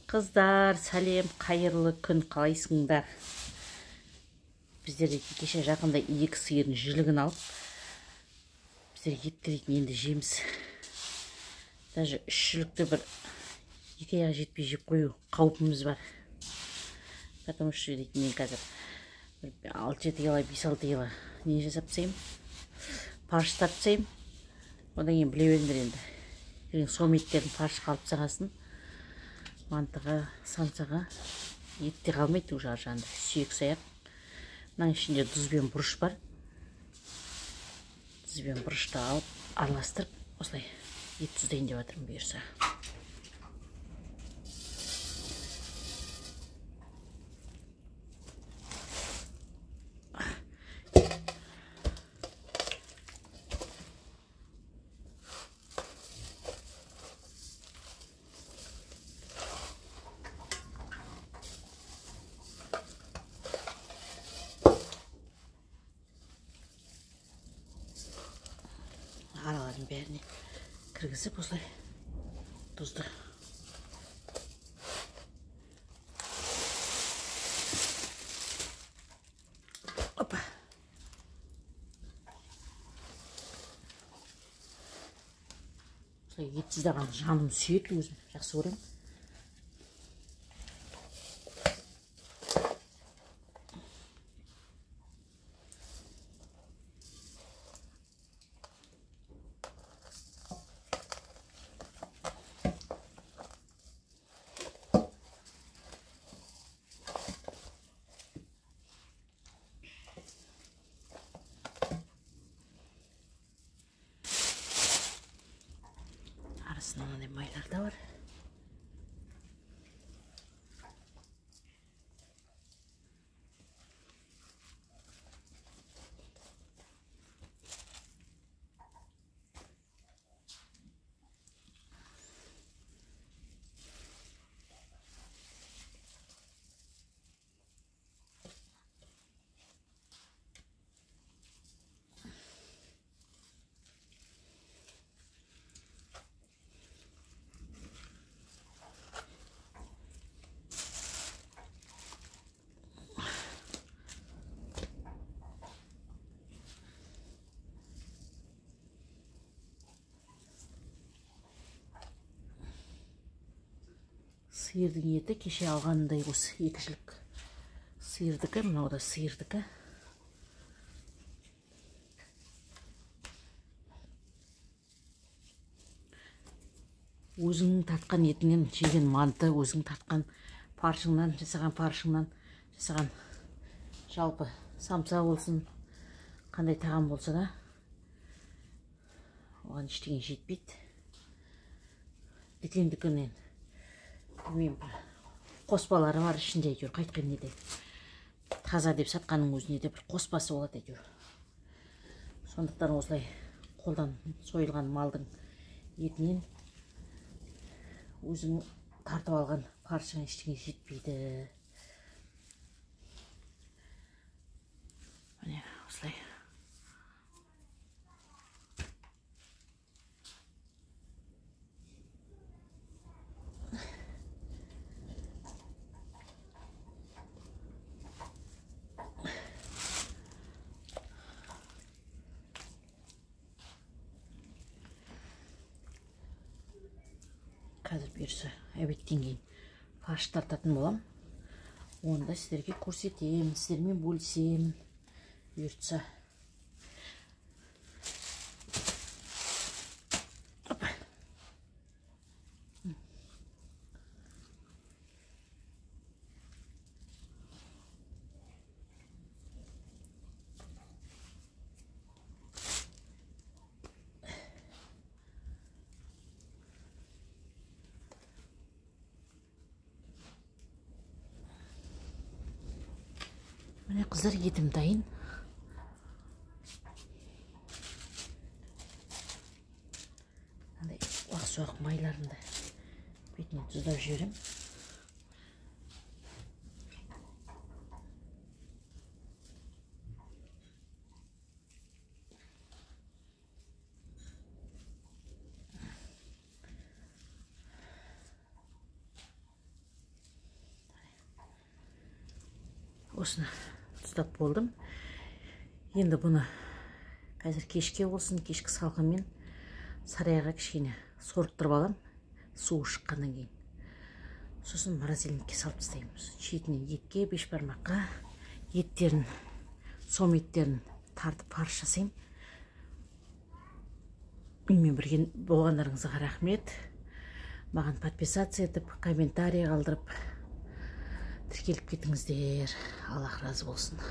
Қыздар, сәлем, қайырлы күн, қалайсыңдар? Біздер кеше жақында 2 сиырдың жілігін алып, біздер еттіретін енді жеміз. Даже 3 жілікті бір 2 аяғы жетпей жеп қою қаупіміз бар. Потому что дейтін мен қазір 6-7 кило, 5-6 кило не жасап тастаймын, парш тартып тастаймын. Одан кейін біле беріңдер енді. Сом еттердің паршы қалып сағасын. Мантыға, самсаға етте қалмайды уже аржағында. Сүйек саяқ. Мынаның ішінде тұз бен бұрыш бар. Тұз бен бұрышты алып, араластырып, осылай ет тұздайын деп жатырмын бұйырса. Аралардың бәріне кіргізіп осылай тұзды. Опа. Осылай ет тұздаған жаным сүйеді, өзім жақсы көремін. Arasında ne maylar da var. Сиырдың еті кеше алғанындай осы 2 жілік сиырдікі, мынау да сиырдікі. Өзің татқан етіңнен жеген манты, өзің татқан паршыңнан, жасаған жалпы самса болсын, қандай тағам болса да, оған ештеңе жетпейді. Дүкендікінен білмеймін, қоспалары бар ішінде, әйтеуір қайтқан неде таза деп сатқанның өзіне де бір қоспасы болады әйтеуір. Сондықтан осылай қолдан сойылған малдың етінен өзің тартып алған паршыңа ештеңе жетпейді. Міне осылай. Қазір бұйырса әбеттен кейін парш тартатын болам. Онда сіздерге көрсетемін, сіздермен бөлісемін бұйыртса. Міне қыздар, етім дайын. Уақ-суақ майларында бетіне тұздап жіберем. осыны тұздап болдым. Енді бұны қазір кешке болсын, кешкі салқынмен сарайға кішкене сорттырып алам, суы шыққаннан кейін. Сосын морозильникке салып тастаймыз. Шетінен етке, бешбармаққа еттерін, сом еттерін тартып фарш жасаймын. Менімен бірге болғандарыңызға рахмет. Маған подписация етіп, комментарий қалдырып, тіркеліп кетіңіздер. Аллах разы болсын.